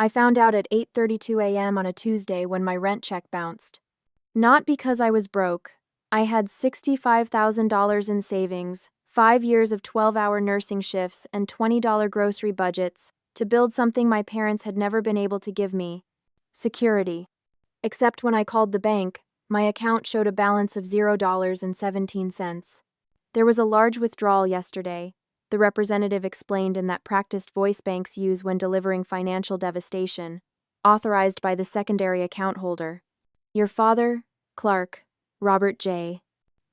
I found out at 8:32 a.m. on a Tuesday when my rent check bounced. Not because I was broke. I had $65,000 in savings, 5 years of 12-hour nursing shifts, and $20 grocery budgets to build something my parents had never been able to give me: security. Except when I called the bank, my account showed a balance of $0.17. There was a large withdrawal yesterday, the representative explained in that practiced voice banks use when delivering financial devastation, authorized by the secondary account holder. Your father, Clark, Robert J.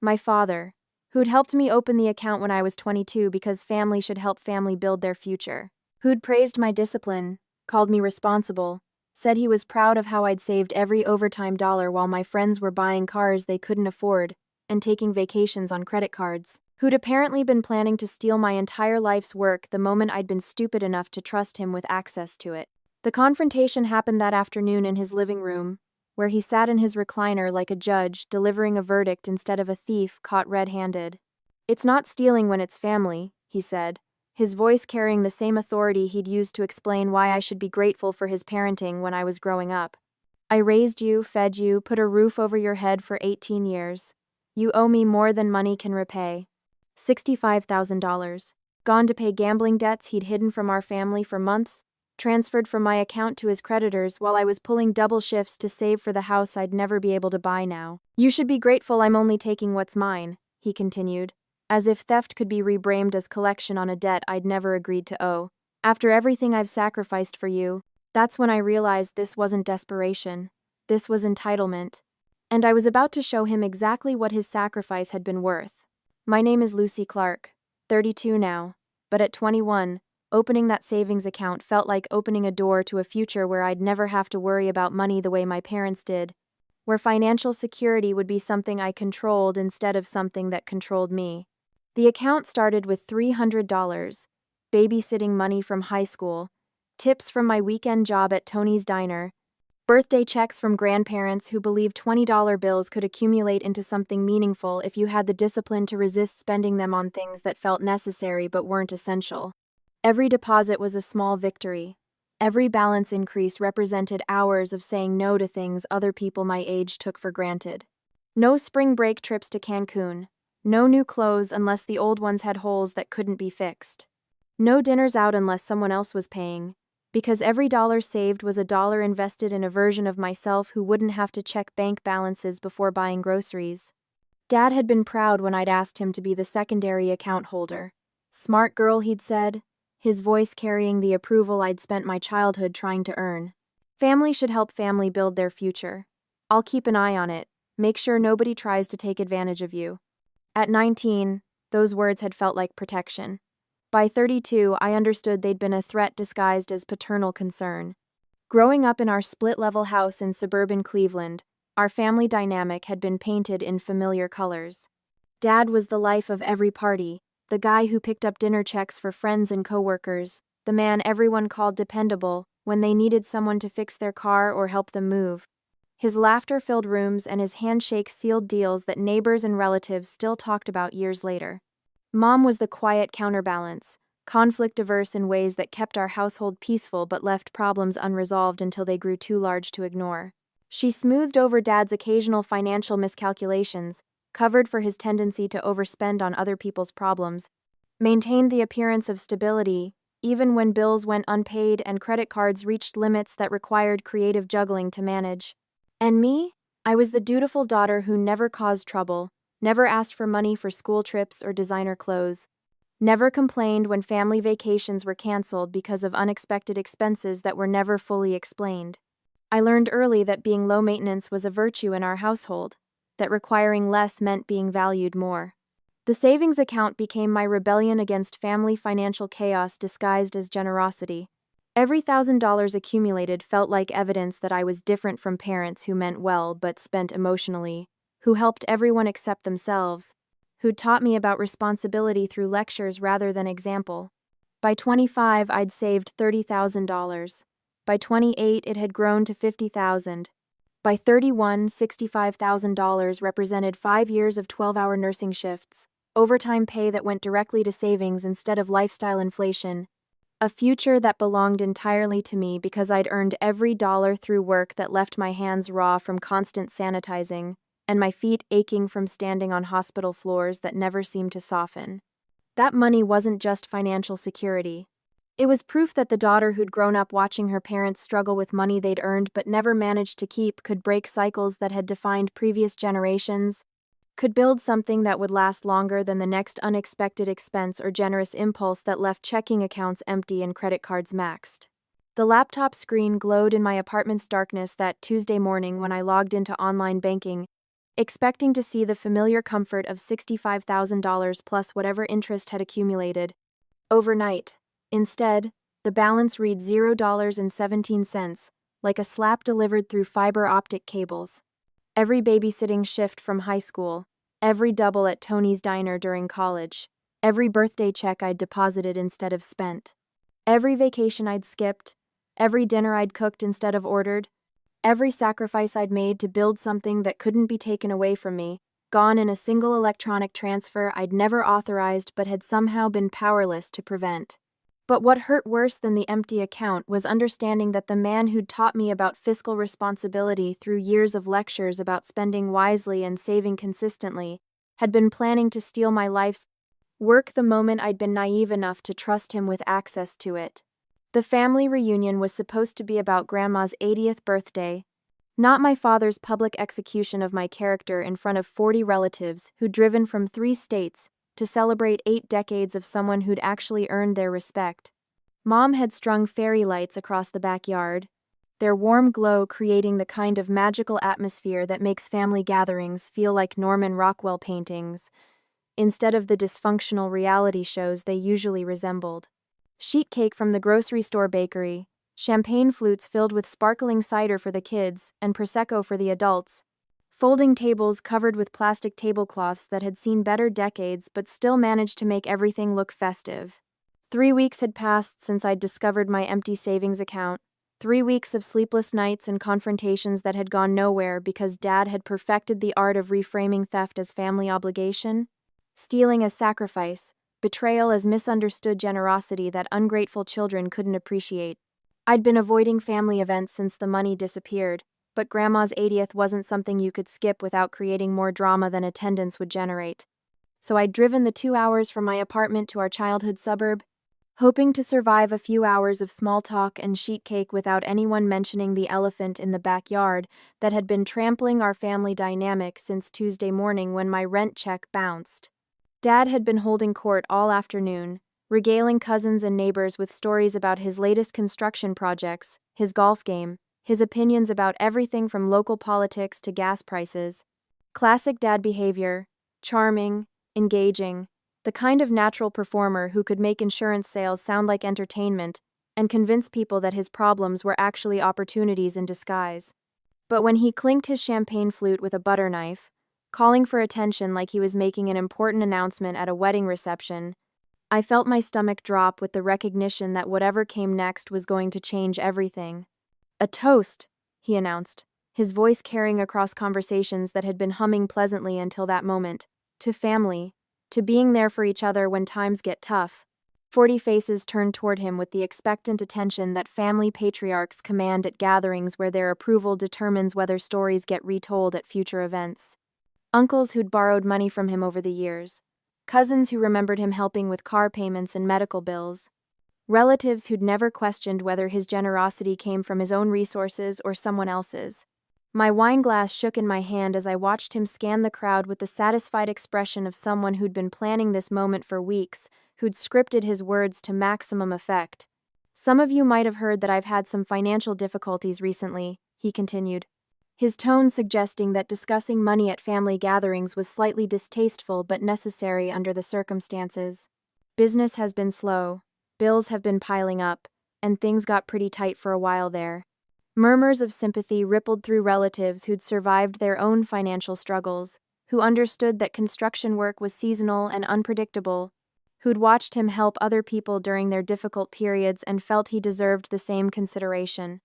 My father, who'd helped me open the account when I was 22 because family should help family build their future. Who'd praised my discipline, called me responsible, said he was proud of how I'd saved every overtime dollar while my friends were buying cars they couldn't afford and taking vacations on credit cards. Who'd apparently been planning to steal my entire life's work the moment I'd been stupid enough to trust him with access to it. The confrontation happened that afternoon in his living room, where he sat in his recliner like a judge, delivering a verdict instead of a thief caught red-handed. It's not stealing when it's family, he said, his voice carrying the same authority he'd used to explain why I should be grateful for his parenting when I was growing up. I raised you, fed you, put a roof over your head for 18 years. You owe me more than money can repay. $65,000. Gone to pay gambling debts he'd hidden from our family for months, transferred from my account to his creditors while I was pulling double shifts to save for the house I'd never be able to buy now. You should be grateful I'm only taking what's mine, he continued, as if theft could be rebramed as collection on a debt I'd never agreed to owe. After everything I've sacrificed for you, that's when I realized this wasn't desperation. This was entitlement. And I was about to show him exactly what his sacrifice had been worth. My name is Lucy Clark, 32 now, but at 21, opening that savings account felt like opening a door to a future where I'd never have to worry about money the way my parents did, where financial security would be something I controlled instead of something that controlled me. The account started with $300, babysitting money from high school, tips from my weekend job at Tony's Diner, birthday checks from grandparents who believed $20 bills could accumulate into something meaningful if you had the discipline to resist spending them on things that felt necessary but weren't essential. Every deposit was a small victory. Every balance increase represented hours of saying no to things other people my age took for granted. No spring break trips to Cancun. No new clothes unless the old ones had holes that couldn't be fixed. No dinners out unless someone else was paying, because every dollar saved was a dollar invested in a version of myself who wouldn't have to check bank balances before buying groceries. Dad had been proud when I'd asked him to be the secondary account holder. Smart girl, he'd said, his voice carrying the approval I'd spent my childhood trying to earn. Family should help family build their future. I'll keep an eye on it, make sure nobody tries to take advantage of you. At 19, those words had felt like protection. By 32, I understood they'd been a threat disguised as paternal concern. Growing up in our split-level house in suburban Cleveland, our family dynamic had been painted in familiar colors. Dad was the life of every party, the guy who picked up dinner checks for friends and coworkers, the man everyone called dependable when they needed someone to fix their car or help them move. His laughter-filled rooms and his handshake sealed deals that neighbors and relatives still talked about years later. Mom was the quiet counterbalance, conflict-averse in ways that kept our household peaceful but left problems unresolved until they grew too large to ignore. She smoothed over Dad's occasional financial miscalculations, covered for his tendency to overspend on other people's problems, maintained the appearance of stability, even when bills went unpaid and credit cards reached limits that required creative juggling to manage. And me? I was the dutiful daughter who never caused trouble, never asked for money for school trips or designer clothes, never complained when family vacations were canceled because of unexpected expenses that were never fully explained. I learned early that being low maintenance was a virtue in our household, that requiring less meant being valued more. The savings account became my rebellion against family financial chaos disguised as generosity. Every $1,000 accumulated felt like evidence that I was different from parents who meant well but spent emotionally, who helped everyone except themselves, who'd taught me about responsibility through lectures rather than example. By 25, I'd saved $30,000. By 28, it had grown to $50,000. By 31, $65,000 represented 5 years of 12-hour nursing shifts, overtime pay that went directly to savings instead of lifestyle inflation, A future that belonged entirely to me because I'd earned every dollar through work that left my hands raw from constant sanitizing, and my feet aching from standing on hospital floors that never seemed to soften. That money wasn't just financial security. It was proof that the daughter who'd grown up watching her parents struggle with money they'd earned but never managed to keep could break cycles that had defined previous generations, could build something that would last longer than the next unexpected expense or generous impulse that left checking accounts empty and credit cards maxed. The laptop screen glowed in my apartment's darkness that Tuesday morning when I logged into online banking, expecting to see the familiar comfort of $65,000 plus whatever interest had accumulated. Overnight. Instead, the balance read $0.17, like a slap delivered through fiber optic cables. Every babysitting shift from high school, every double at Tony's diner during college, every birthday check I'd deposited instead of spent, every vacation I'd skipped, every dinner I'd cooked instead of ordered, every sacrifice I'd made to build something that couldn't be taken away from me, gone in a single electronic transfer I'd never authorized but had somehow been powerless to prevent. But what hurt worse than the empty account was understanding that the man who'd taught me about fiscal responsibility through years of lectures about spending wisely and saving consistently had been planning to steal my life's work the moment I'd been naive enough to trust him with access to it. The family reunion was supposed to be about Grandma's 80th birthday, not my father's public execution of my character in front of 40 relatives who'd driven from 3 states to celebrate 8 decades of someone who'd actually earned their respect. Mom had strung fairy lights across the backyard, their warm glow creating the kind of magical atmosphere that makes family gatherings feel like Norman Rockwell paintings, instead of the dysfunctional reality shows they usually resembled. Sheet cake from the grocery store bakery, champagne flutes filled with sparkling cider for the kids and Prosecco for the adults, folding tables covered with plastic tablecloths that had seen better decades but still managed to make everything look festive. 3 weeks had passed since I'd discovered my empty savings account, 3 weeks of sleepless nights and confrontations that had gone nowhere because Dad had perfected the art of reframing theft as family obligation, stealing as sacrifice, betrayal as misunderstood generosity that ungrateful children couldn't appreciate. I'd been avoiding family events since the money disappeared, but Grandma's 80th wasn't something you could skip without creating more drama than attendance would generate. So I'd driven the 2 hours from my apartment to our childhood suburb, hoping to survive a few hours of small talk and sheet cake without anyone mentioning the elephant in the backyard that had been trampling our family dynamic since Tuesday morning when my rent check bounced. Dad had been holding court all afternoon, regaling cousins and neighbors with stories about his latest construction projects, his golf game, his opinions about everything from local politics to gas prices. Classic dad behavior, charming, engaging, the kind of natural performer who could make insurance sales sound like entertainment and convince people that his problems were actually opportunities in disguise. But when he clinked his champagne flute with a butter knife, calling for attention like he was making an important announcement at a wedding reception, I felt my stomach drop with the recognition that whatever came next was going to change everything. "A toast," he announced, his voice carrying across conversations that had been humming pleasantly until that moment, to family, to being there for each other when times get tough. 40 faces turned toward him with the expectant attention that family patriarchs command at gatherings where their approval determines whether stories get retold at future events. Uncles who'd borrowed money from him over the years, cousins who remembered him helping with car payments and medical bills, relatives who'd never questioned whether his generosity came from his own resources or someone else's. My wine glass shook in my hand as I watched him scan the crowd with the satisfied expression of someone who'd been planning this moment for weeks, who'd scripted his words to maximum effect. "Some of you might have heard that I've had some financial difficulties recently," he continued, his tone suggesting that discussing money at family gatherings was slightly distasteful but necessary under the circumstances. "Business has been slow. Bills have been piling up, and things got pretty tight for a while there." Murmurs of sympathy rippled through relatives who'd survived their own financial struggles, who understood that construction work was seasonal and unpredictable, who'd watched him help other people during their difficult periods and felt he deserved the same consideration.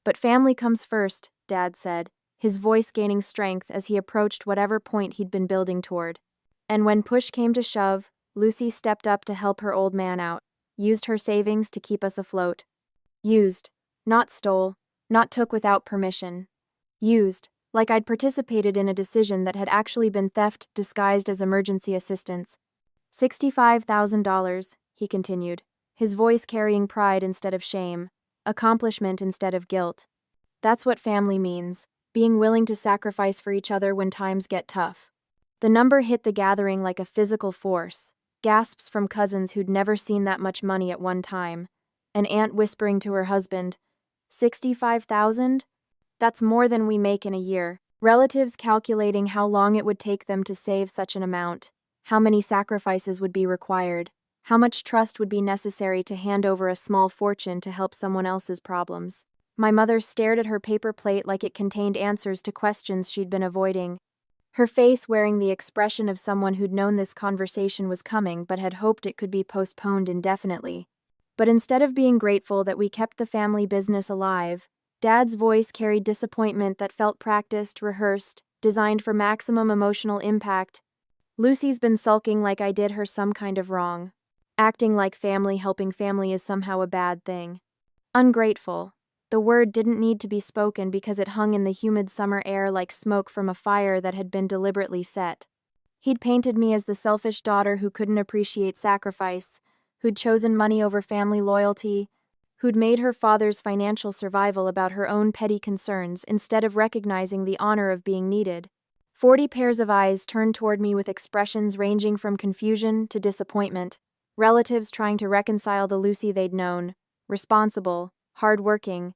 "But family comes first," Dad said, his voice gaining strength as he approached whatever point he'd been building toward. And when push came to shove, Lucy stepped up to help her old man out. used her savings to keep us afloat. Used, not stole, not took without permission. Used, like I'd participated in a decision that had actually been theft disguised as emergency assistance. $65,000, he continued, his voice carrying pride instead of shame, accomplishment instead of guilt. That's what family means, being willing to sacrifice for each other when times get tough. The number hit the gathering like a physical force, gasps from cousins who'd never seen that much money at one time, an aunt whispering to her husband, 65,000? That's more than we make in a year. Relatives calculating how long it would take them to save such an amount, how many sacrifices would be required, how much trust would be necessary to hand over a small fortune to help someone else's problems. My mother stared at her paper plate like it contained answers to questions she'd been avoiding, her face wearing the expression of someone who'd known this conversation was coming but had hoped it could be postponed indefinitely. But instead of being grateful that we kept the family business alive, Dad's voice carried disappointment that felt practiced, rehearsed, designed for maximum emotional impact. Lucy's been sulking like I did her some kind of wrong, acting like family helping family is somehow a bad thing. Ungrateful. The word didn't need to be spoken because it hung in the humid summer air like smoke from a fire that had been deliberately set. He'd painted me as the selfish daughter who couldn't appreciate sacrifice, who'd chosen money over family loyalty, who'd made her father's financial survival about her own petty concerns instead of recognizing the honor of being needed. 40 pairs of eyes turned toward me with expressions ranging from confusion to disappointment, relatives trying to reconcile the Lucy they'd known, responsible, hard-working,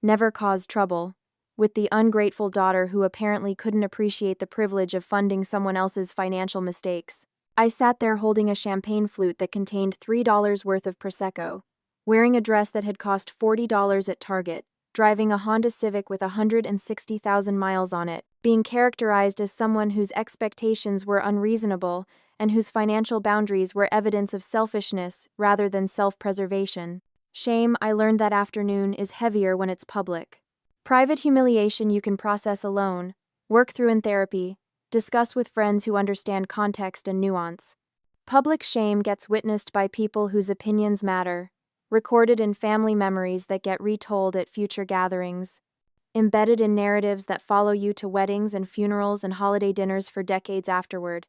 never caused trouble, with the ungrateful daughter who apparently couldn't appreciate the privilege of funding someone else's financial mistakes. I sat there holding a champagne flute that contained $3 worth of Prosecco, wearing a dress that had cost $40 at Target, driving a Honda Civic with 160,000 miles on it, being characterized as someone whose expectations were unreasonable and whose financial boundaries were evidence of selfishness rather than self-preservation. Shame, I learned that afternoon, is heavier when it's public. Private humiliation you can process alone, work through in therapy, discuss with friends who understand context and nuance. Public shame gets witnessed by people whose opinions matter, recorded in family memories that get retold at future gatherings, embedded in narratives that follow you to weddings and funerals and holiday dinners for decades afterward.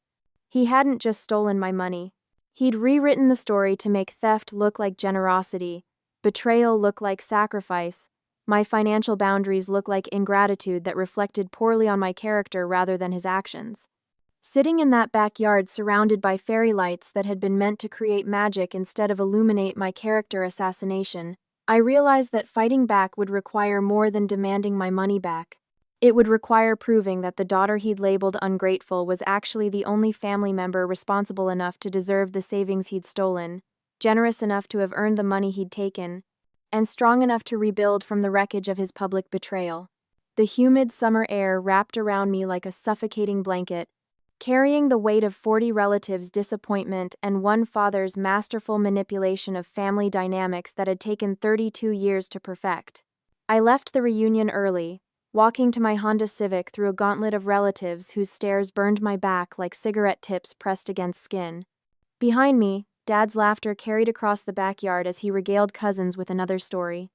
He hadn't just stolen my money. He'd rewritten the story to make theft look like generosity, betrayal look like sacrifice, my financial boundaries look like ingratitude that reflected poorly on my character rather than his actions. Sitting in that backyard surrounded by fairy lights that had been meant to create magic instead of illuminate my character assassination, I realized that fighting back would require more than demanding my money back. It would require proving that the daughter he'd labeled ungrateful was actually the only family member responsible enough to deserve the savings he'd stolen, generous enough to have earned the money he'd taken, and strong enough to rebuild from the wreckage of his public betrayal. The humid summer air wrapped around me like a suffocating blanket, carrying the weight of 40 relatives' disappointment and one father's masterful manipulation of family dynamics that had taken 32 years to perfect. I left the reunion early, walking to my Honda Civic through a gauntlet of relatives whose stares burned my back like cigarette tips pressed against skin. Behind me, Dad's laughter carried across the backyard as he regaled cousins with another story,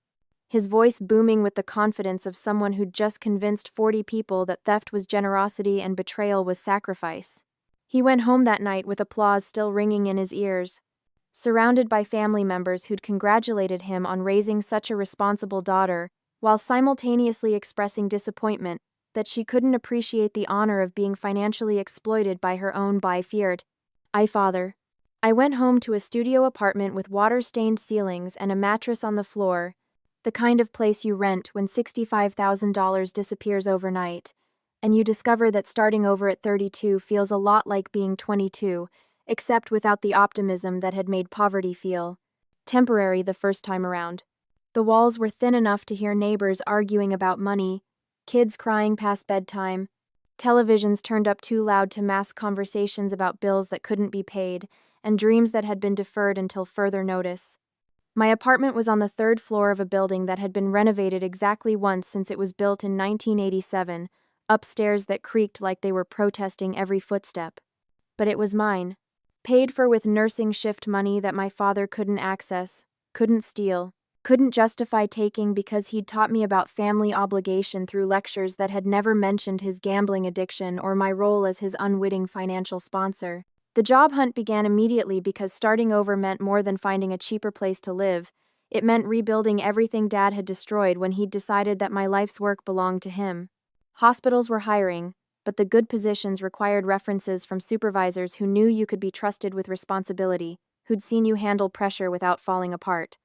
his voice booming with the confidence of someone who'd just convinced 40 people that theft was generosity and betrayal was sacrifice. He went home that night with applause still ringing in his ears, surrounded by family members who'd congratulated him on raising such a responsible daughter, while simultaneously expressing disappointment that she couldn't appreciate the honor of being financially exploited by her own father. I went home to a studio apartment with water-stained ceilings and a mattress on the floor, the kind of place you rent when $65,000 disappears overnight, and you discover that starting over at 32 feels a lot like being 22, except without the optimism that had made poverty feel temporary the first time around. The walls were thin enough to hear neighbors arguing about money, kids crying past bedtime, televisions turned up too loud to mask conversations about bills that couldn't be paid, and dreams that had been deferred until further notice. My apartment was on the third floor of a building that had been renovated exactly once since it was built in 1987, upstairs that creaked like they were protesting every footstep. But it was mine. Paid for with nursing shift money that my father couldn't access, couldn't steal, couldn't justify taking because he'd taught me about family obligation through lectures that had never mentioned his gambling addiction or my role as his unwitting financial sponsor. The job hunt began immediately because starting over meant more than finding a cheaper place to live. It meant rebuilding everything Dad had destroyed when he'd decided that my life's work belonged to him. Hospitals were hiring, but the good positions required references from supervisors who knew you could be trusted with responsibility, who'd seen you handle pressure without falling apart.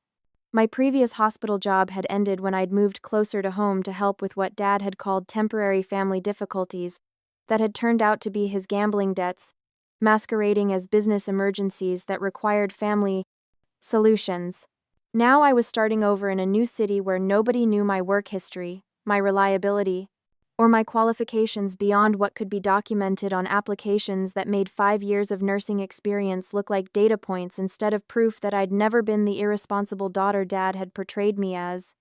My previous hospital job had ended when I'd moved closer to home to help with what Dad had called temporary family difficulties that had turned out to be his gambling debts, masquerading as business emergencies that required family solutions. Now I was starting over in a new city where nobody knew my work history, my reliability, or my qualifications beyond what could be documented on applications that made 5 years of nursing experience look like data points instead of proof that I'd never been the irresponsible daughter Dad had portrayed me as.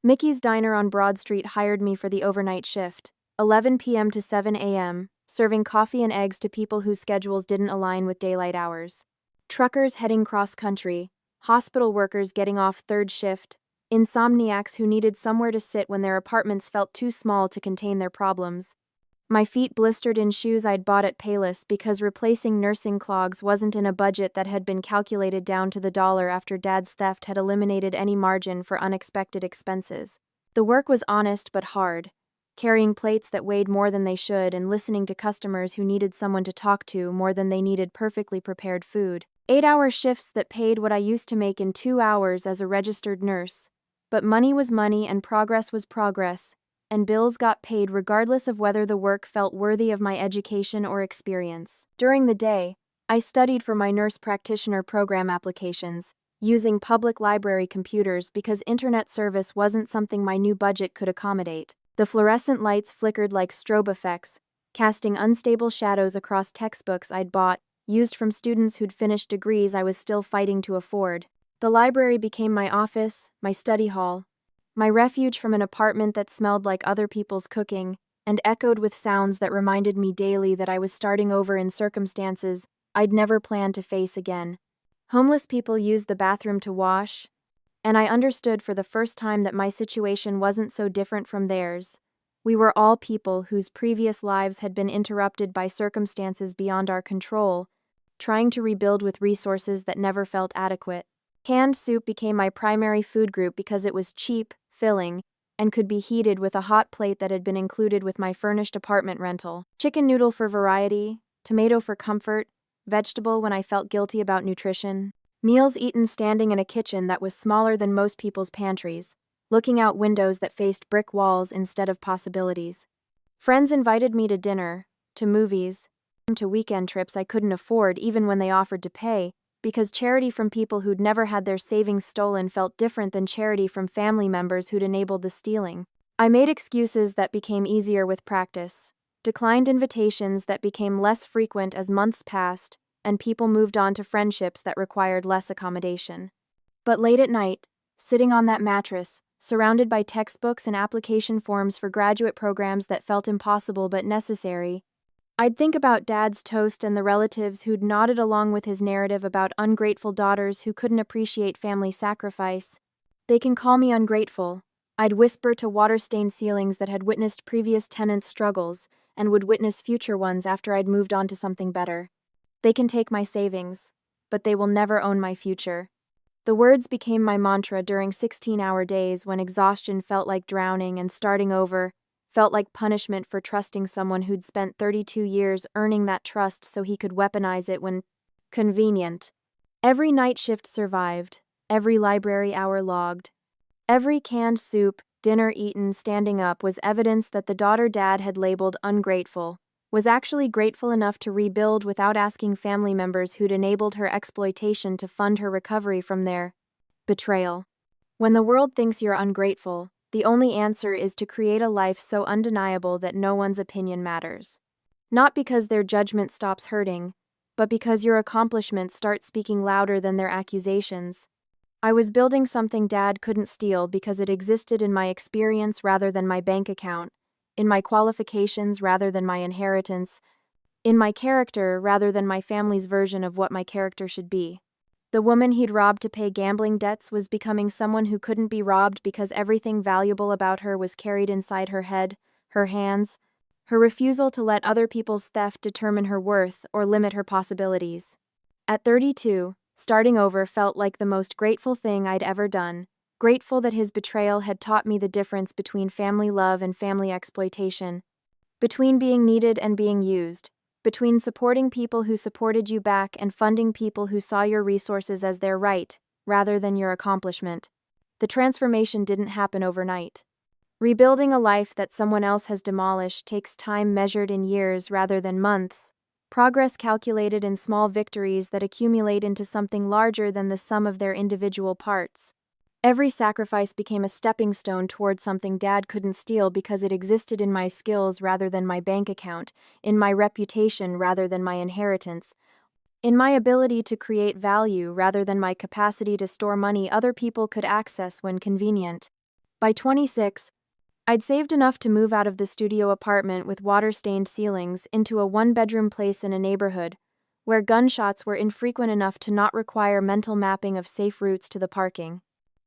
Mickey's Diner on Broad Street hired me for the overnight shift, 11 p.m. to 7 a.m., serving coffee and eggs to people whose schedules didn't align with daylight hours. Truckers heading cross-country, hospital workers getting off third shift, insomniacs who needed somewhere to sit when their apartments felt too small to contain their problems. My feet blistered in shoes I'd bought at Payless because replacing nursing clogs wasn't in a budget that had been calculated down to the dollar after Dad's theft had eliminated any margin for unexpected expenses. The work was honest but hard, carrying plates that weighed more than they should and listening to customers who needed someone to talk to more than they needed perfectly prepared food. 8-hour shifts that paid what I used to make in 2 hours as a registered nurse. But money was money and progress was progress, and bills got paid regardless of whether the work felt worthy of my education or experience. During the day, I studied for my nurse practitioner program applications, using public library computers because internet service wasn't something my new budget could accommodate. The fluorescent lights flickered like strobe effects, casting unstable shadows across textbooks I'd bought, used from students who'd finished degrees I was still fighting to afford. The library became my office, my study hall, my refuge from an apartment that smelled like other people's cooking, and echoed with sounds that reminded me daily that I was starting over in circumstances I'd never planned to face again. Homeless people used the bathroom to wash, and I understood for the first time that my situation wasn't so different from theirs. We were all people whose previous lives had been interrupted by circumstances beyond our control, trying to rebuild with resources that never felt adequate. Canned soup became my primary food group because it was cheap, filling, and could be heated with a hot plate that had been included with my furnished apartment rental. Chicken noodle for variety, tomato for comfort, vegetable when I felt guilty about nutrition. Meals eaten standing in a kitchen that was smaller than most people's pantries, looking out windows that faced brick walls instead of possibilities. Friends invited me to dinner, to movies, to weekend trips I couldn't afford even when they offered to pay, because charity from people who'd never had their savings stolen felt different than charity from family members who'd enabled the stealing. I made excuses that became easier with practice, declined invitations that became less frequent as months passed, and people moved on to friendships that required less accommodation. But late at night, sitting on that mattress, surrounded by textbooks and application forms for graduate programs that felt impossible but necessary, I'd think about Dad's toast and the relatives who'd nodded along with his narrative about ungrateful daughters who couldn't appreciate family sacrifice. "They can call me ungrateful," I'd whisper to water-stained ceilings that had witnessed previous tenants' struggles and would witness future ones after I'd moved on to something better. "They can take my savings, but they will never own my future." The words became my mantra during 16-hour days when exhaustion felt like drowning and starting over felt like punishment for trusting someone who'd spent 32 years earning that trust so he could weaponize it when convenient. Every night shift survived, every library hour logged. Every canned soup, dinner eaten standing up was evidence that the daughter Dad had labeled ungrateful was actually grateful enough to rebuild without asking family members who'd enabled her exploitation to fund her recovery from their betrayal. When the world thinks you're ungrateful, the only answer is to create a life so undeniable that no one's opinion matters. Not because their judgment stops hurting, but because your accomplishments start speaking louder than their accusations. I was building something Dad couldn't steal because it existed in my experience rather than my bank account, in my qualifications rather than my inheritance, in my character rather than my family's version of what my character should be. The woman he'd robbed to pay gambling debts was becoming someone who couldn't be robbed because everything valuable about her was carried inside her head, her hands, her refusal to let other people's theft determine her worth or limit her possibilities. At 32, starting over felt like the most grateful thing I'd ever done, grateful that his betrayal had taught me the difference between family love and family exploitation, between being needed and being used, between supporting people who supported you back and funding people who saw your resources as their right, rather than your accomplishment. The transformation didn't happen overnight. Rebuilding a life that someone else has demolished takes time measured in years rather than months, progress calculated in small victories that accumulate into something larger than the sum of their individual parts. Every sacrifice became a stepping stone toward something Dad couldn't steal because it existed in my skills rather than my bank account, in my reputation rather than my inheritance, in my ability to create value rather than my capacity to store money other people could access when convenient. By 26, I'd saved enough to move out of the studio apartment with water-stained ceilings into a one-bedroom place in a neighborhood where gunshots were infrequent enough to not require mental mapping of safe routes to the parking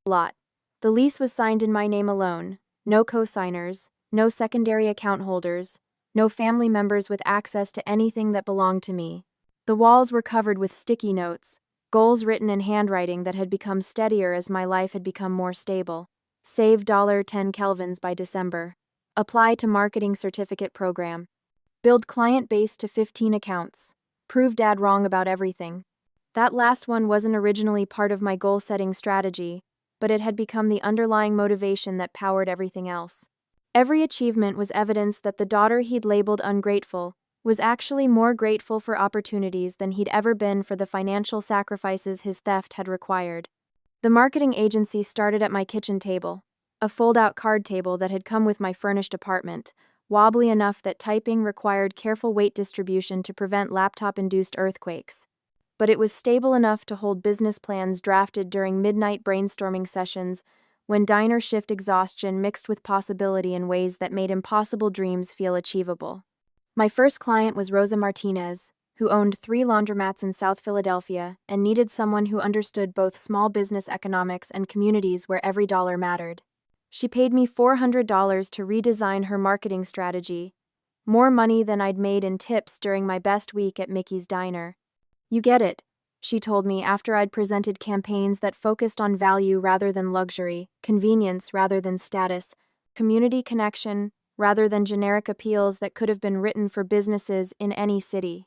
lot. The lease was signed in my name alone, no co-signers, no secondary account holders, no family members with access to anything that belonged to me. The walls were covered with sticky notes, goals written in handwriting that had become steadier as my life had become more stable. Save $10 Kelvins by December. Apply to marketing certificate program. Build client base to 15 accounts. Prove Dad wrong about everything. That last one wasn't originally part of my goal-setting strategy, but it had become the underlying motivation that powered everything else. Every achievement was evidence that the daughter he'd labeled ungrateful was actually more grateful for opportunities than he'd ever been for the financial sacrifices his theft had required. The marketing agency started at my kitchen table, a fold-out card table that had come with my furnished apartment, wobbly enough that typing required careful weight distribution to prevent laptop-induced earthquakes. But it was stable enough to hold business plans drafted during midnight brainstorming sessions when diner shift exhaustion mixed with possibility in ways that made impossible dreams feel achievable. My first client was Rosa Martinez, who owned 3 laundromats in South Philadelphia and needed someone who understood both small business economics and communities where every dollar mattered. She paid me $400 to redesign her marketing strategy, more money than I'd made in tips during my best week at Mickey's Diner. "You get it," she told me after I'd presented campaigns that focused on value rather than luxury, convenience rather than status, community connection rather than generic appeals that could have been written for businesses in any city.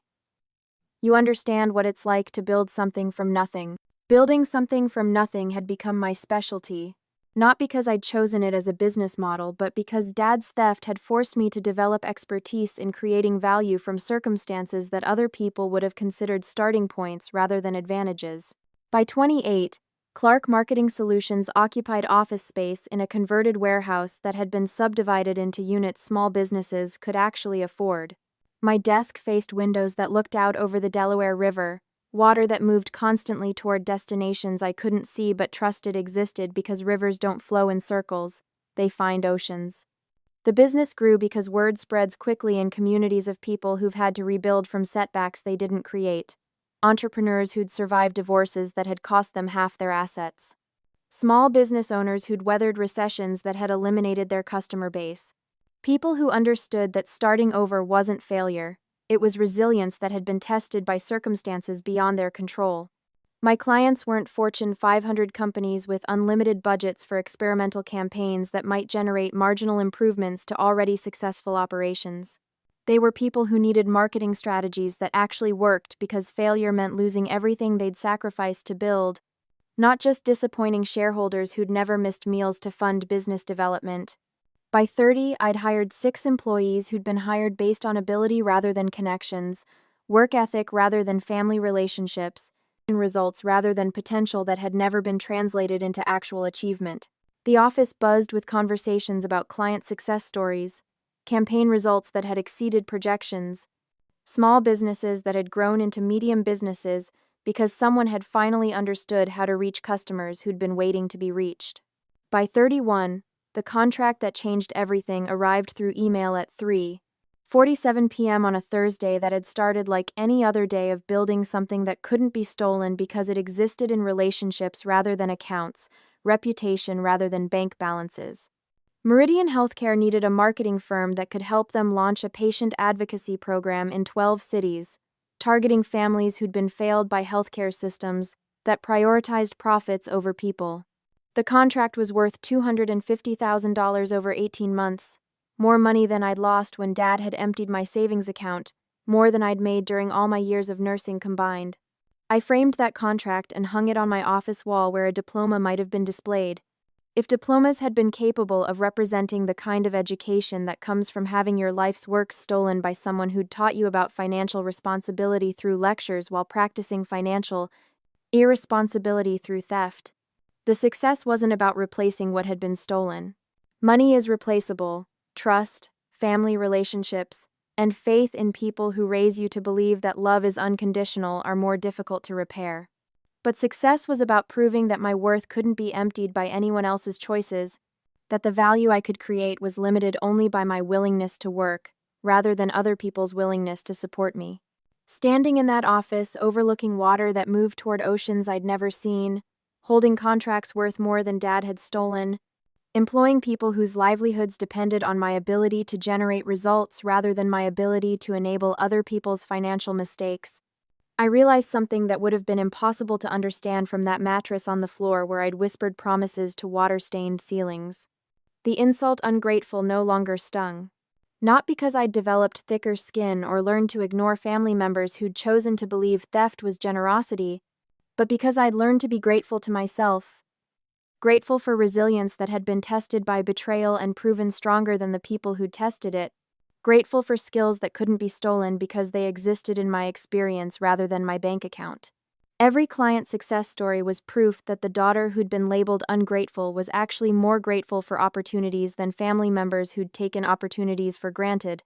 "You understand what it's like to build something from nothing." Building something from nothing had become my specialty, not because I'd chosen it as a business model, but because Dad's theft had forced me to develop expertise in creating value from circumstances that other people would have considered starting points rather than advantages. By 28, Clark Marketing Solutions occupied office space in a converted warehouse that had been subdivided into units small businesses could actually afford. My desk faced windows that looked out over the Delaware River, water that moved constantly toward destinations I couldn't see but trusted existed because rivers don't flow in circles, they find oceans. The business grew because word spreads quickly in communities of people who've had to rebuild from setbacks they didn't create, entrepreneurs who'd survived divorces that had cost them half their assets, small business owners who'd weathered recessions that had eliminated their customer base, people who understood that starting over wasn't failure. It was resilience that had been tested by circumstances beyond their control. My clients weren't Fortune 500 companies with unlimited budgets for experimental campaigns that might generate marginal improvements to already successful operations. They were people who needed marketing strategies that actually worked because failure meant losing everything they'd sacrificed to build, not just disappointing shareholders who'd never missed meals to fund business development. By 30, I'd hired 6 employees who'd been hired based on ability rather than connections, work ethic rather than family relationships, and results rather than potential that had never been translated into actual achievement. The office buzzed with conversations about client success stories, campaign results that had exceeded projections, small businesses that had grown into medium businesses because someone had finally understood how to reach customers who'd been waiting to be reached. By 31, the contract that changed everything arrived through email at 3:40 4:47 p.m. on a Thursday that had started like any other day of building something that couldn't be stolen because it existed in relationships rather than accounts, reputation rather than bank balances. Meridian Healthcare needed a marketing firm that could help them launch a patient advocacy program in 12 cities, targeting families who'd been failed by healthcare systems that prioritized profits over people. The contract was worth $250,000 over 18 months, more money than I'd lost when Dad had emptied my savings account, more than I'd made during all my years of nursing combined. I framed that contract and hung it on my office wall where a diploma might have been displayed. If diplomas had been capable of representing the kind of education that comes from having your life's work stolen by someone who'd taught you about financial responsibility through lectures while practicing financial irresponsibility through theft, the success wasn't about replacing what had been stolen. Money is replaceable. Trust, family relationships, and faith in people who raise you to believe that love is unconditional are more difficult to repair. But success was about proving that my worth couldn't be emptied by anyone else's choices, that the value I could create was limited only by my willingness to work, rather than other people's willingness to support me. Standing in that office, overlooking water that moved toward oceans I'd never seen, holding contracts worth more than Dad had stolen, employing people whose livelihoods depended on my ability to generate results rather than my ability to enable other people's financial mistakes, I realized something that would have been impossible to understand from that mattress on the floor where I'd whispered promises to water-stained ceilings. The insult ungrateful no longer stung. Not because I'd developed thicker skin or learned to ignore family members who'd chosen to believe theft was generosity, but because I'd learned to be grateful to myself. Grateful for resilience that had been tested by betrayal and proven stronger than the people who'd tested it. Grateful for skills that couldn't be stolen because they existed in my experience rather than my bank account. Every client success story was proof that the daughter who'd been labeled ungrateful was actually more grateful for opportunities than family members who'd taken opportunities for granted,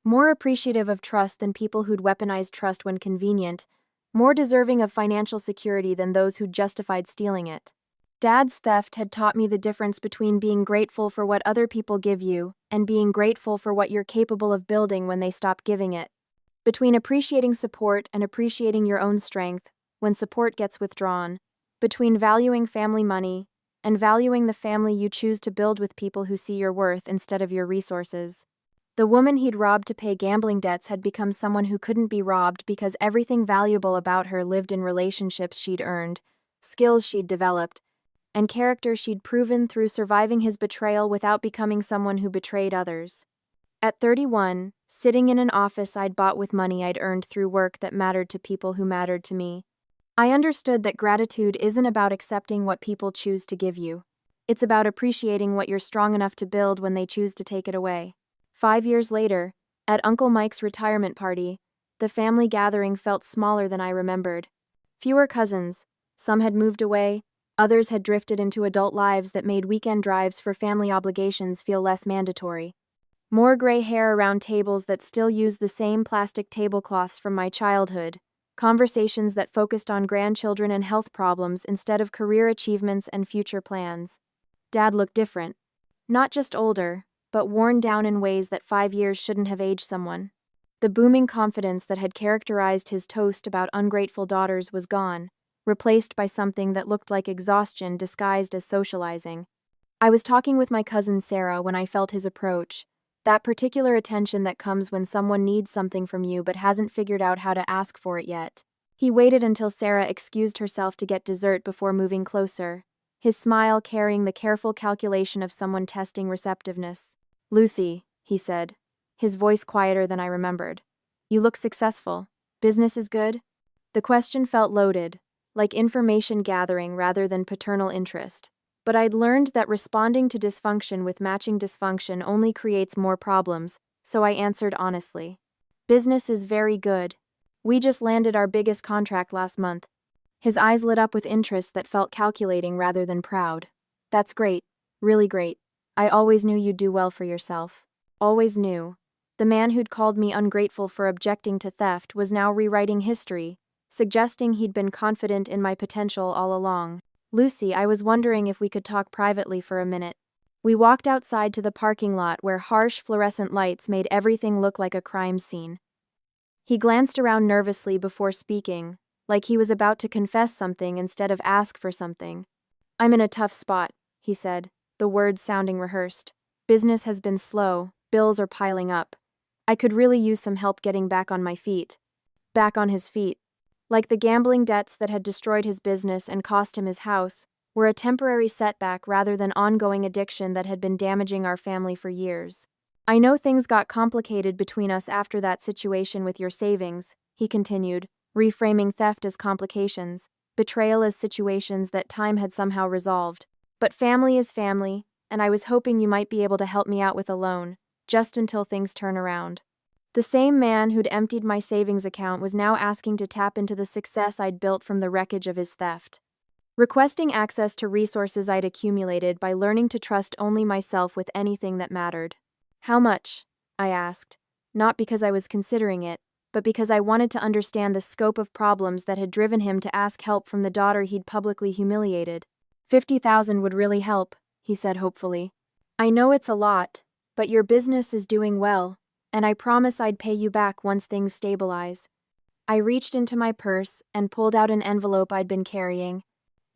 more appreciative of trust than people who'd weaponized trust when convenient, more deserving of financial security than those who'd justified stealing it. Dad's theft had taught me the difference between being grateful for what other people give you and being grateful for what you're capable of building when they stop giving it. Between appreciating support and appreciating your own strength when support gets withdrawn. Between valuing family money and valuing the family you choose to build with people who see your worth instead of your resources. The woman he'd robbed to pay gambling debts had become someone who couldn't be robbed because everything valuable about her lived in relationships she'd earned, skills she'd developed, and character she'd proven through surviving his betrayal without becoming someone who betrayed others. At 31, sitting in an office I'd bought with money I'd earned through work that mattered to people who mattered to me, I understood that gratitude isn't about accepting what people choose to give you. It's about appreciating what you're strong enough to build when they choose to take it away. 5 years later, at Uncle Mike's retirement party, the family gathering felt smaller than I remembered. Fewer cousins, some had moved away, others had drifted into adult lives that made weekend drives for family obligations feel less mandatory. More gray hair around tables that still used the same plastic tablecloths from my childhood. Conversations that focused on grandchildren and health problems instead of career achievements and future plans. Dad looked different. Not just older, but worn down in ways that 5 years shouldn't have aged someone. The booming confidence that had characterized his toast about ungrateful daughters was gone, replaced by something that looked like exhaustion disguised as socializing. I was talking with my cousin Sarah when I felt his approach, that particular attention that comes when someone needs something from you but hasn't figured out how to ask for it yet. He waited until Sarah excused herself to get dessert before moving closer, his smile carrying the careful calculation of someone testing receptiveness. "Lucy," he said, his voice quieter than I remembered. "You look successful. Business is good?" The question felt loaded, like information gathering rather than paternal interest. But I'd learned that responding to dysfunction with matching dysfunction only creates more problems, so I answered honestly. "Business is very good. We just landed our biggest contract last month." His eyes lit up with interest that felt calculating rather than proud. "That's great. Really great. I always knew you'd do well for yourself. Always knew." The man who'd called me ungrateful for objecting to theft was now rewriting history, suggesting he'd been confident in my potential all along. "Lucy, I was wondering if we could talk privately for a minute." We walked outside to the parking lot where harsh fluorescent lights made everything look like a crime scene. He glanced around nervously before speaking, like he was about to confess something instead of ask for something. "I'm in a tough spot," he said, the words sounding rehearsed. "Business has been slow, bills are piling up. I could really use some help getting back on my feet." Back on his feet. Like the gambling debts that had destroyed his business and cost him his house, were a temporary setback rather than ongoing addiction that had been damaging our family for years. "I know things got complicated between us after that situation with your savings," he continued, reframing theft as complications, betrayal as situations that time had somehow resolved. "But family is family, and I was hoping you might be able to help me out with a loan, just until things turn around." The same man who'd emptied my savings account was now asking to tap into the success I'd built from the wreckage of his theft. Requesting access to resources I'd accumulated by learning to trust only myself with anything that mattered. "How much?" I asked, not because I was considering it, but because I wanted to understand the scope of problems that had driven him to ask help from the daughter he'd publicly humiliated. "50,000 would really help," he said hopefully. "I know it's a lot, but your business is doing well, and I promise I'd pay you back once things stabilize." I reached into my purse and pulled out an envelope I'd been carrying.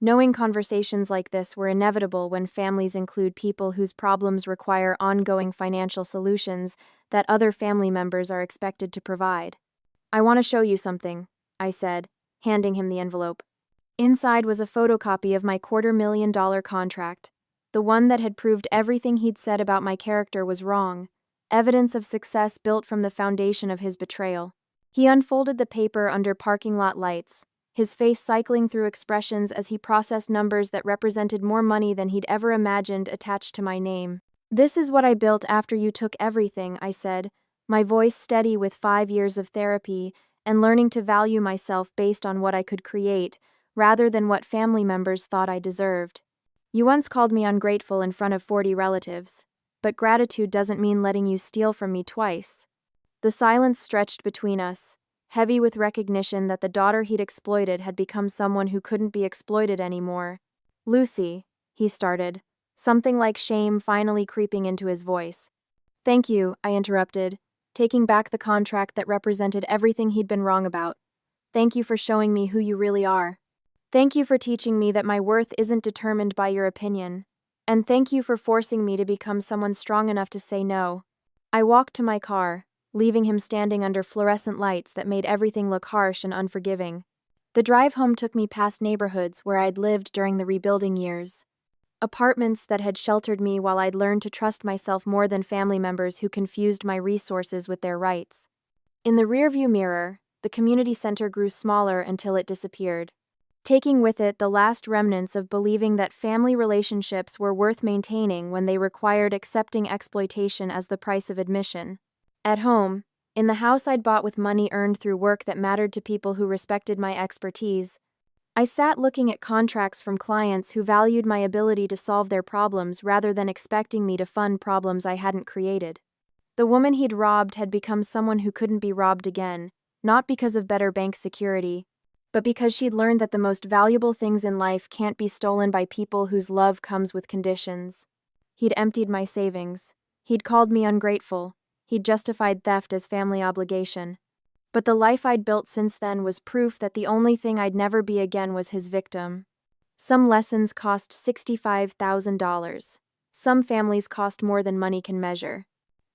Knowing conversations like this were inevitable when families include people whose problems require ongoing financial solutions that other family members are expected to provide. "I want to show you something," I said, handing him the envelope. Inside was a photocopy of my $250,000 contract, the one that had proved everything he'd said about my character was wrong, evidence of success built from the foundation of his betrayal. He unfolded the paper under parking lot lights, his face cycling through expressions as he processed numbers that represented more money than he'd ever imagined attached to my name. "This is what I built after you took everything," I said, my voice steady with 5 years of therapy and learning to value myself based on what I could create, rather than what family members thought I deserved. "You once called me ungrateful in front of 40 relatives, but gratitude doesn't mean letting you steal from me twice." The silence stretched between us, heavy with recognition that the daughter he'd exploited had become someone who couldn't be exploited anymore. "Lucy," he started, something like shame finally creeping into his voice. "Thank you," I interrupted, taking back the contract that represented everything he'd been wrong about. "Thank you for showing me who you really are. Thank you for teaching me that my worth isn't determined by your opinion. And thank you for forcing me to become someone strong enough to say no." I walked to my car, leaving him standing under fluorescent lights that made everything look harsh and unforgiving. The drive home took me past neighborhoods where I'd lived during the rebuilding years. Apartments that had sheltered me while I'd learned to trust myself more than family members who confused my resources with their rights. In the rearview mirror, the community center grew smaller until it disappeared, taking with it the last remnants of believing that family relationships were worth maintaining when they required accepting exploitation as the price of admission. At home, in the house I'd bought with money earned through work that mattered to people who respected my expertise, I sat looking at contracts from clients who valued my ability to solve their problems rather than expecting me to fund problems I hadn't created. The woman he'd robbed had become someone who couldn't be robbed again, not because of better bank security, but because she'd learned that the most valuable things in life can't be stolen by people whose love comes with conditions. He'd emptied my savings. He'd called me ungrateful. He'd justified theft as family obligation. But the life I'd built since then was proof that the only thing I'd never be again was his victim. Some lessons cost $65,000. Some families cost more than money can measure.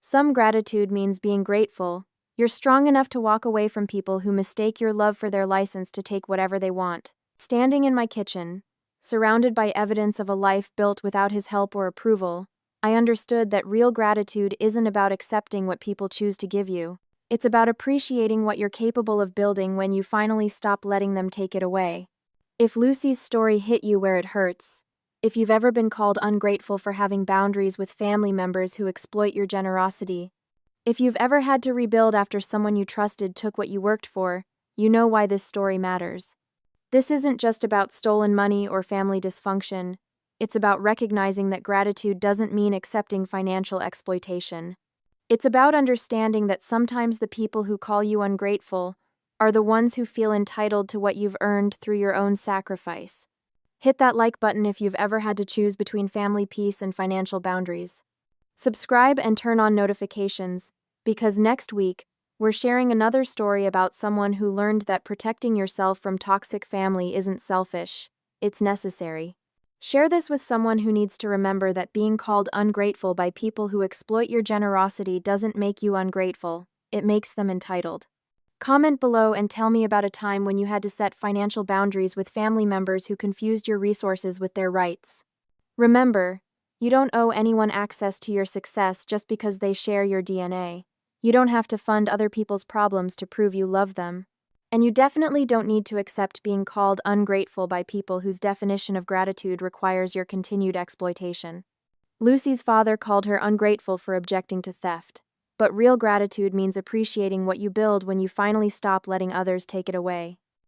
Some gratitude means being grateful. You're strong enough to walk away from people who mistake your love for their license to take whatever they want. Standing in my kitchen, surrounded by evidence of a life built without his help or approval, I understood that real gratitude isn't about accepting what people choose to give you. It's about appreciating what you're capable of building when you finally stop letting them take it away. If Lucy's story hit you where it hurts, if you've ever been called ungrateful for having boundaries with family members who exploit your generosity, if you've ever had to rebuild after someone you trusted took what you worked for, you know why this story matters. This isn't just about stolen money or family dysfunction. It's about recognizing that gratitude doesn't mean accepting financial exploitation. It's about understanding that sometimes the people who call you ungrateful are the ones who feel entitled to what you've earned through your own sacrifice. Hit that like button if you've ever had to choose between family peace and financial boundaries. Subscribe and turn on notifications, because next week, we're sharing another story about someone who learned that protecting yourself from toxic family isn't selfish, it's necessary. Share this with someone who needs to remember that being called ungrateful by people who exploit your generosity doesn't make you ungrateful, it makes them entitled. Comment below and tell me about a time when you had to set financial boundaries with family members who confused your resources with their rights. Remember, you don't owe anyone access to your success just because they share your DNA. You don't have to fund other people's problems to prove you love them. And you definitely don't need to accept being called ungrateful by people whose definition of gratitude requires your continued exploitation. Lucy's father called her ungrateful for objecting to theft. But real gratitude means appreciating what you build when you finally stop letting others take it away.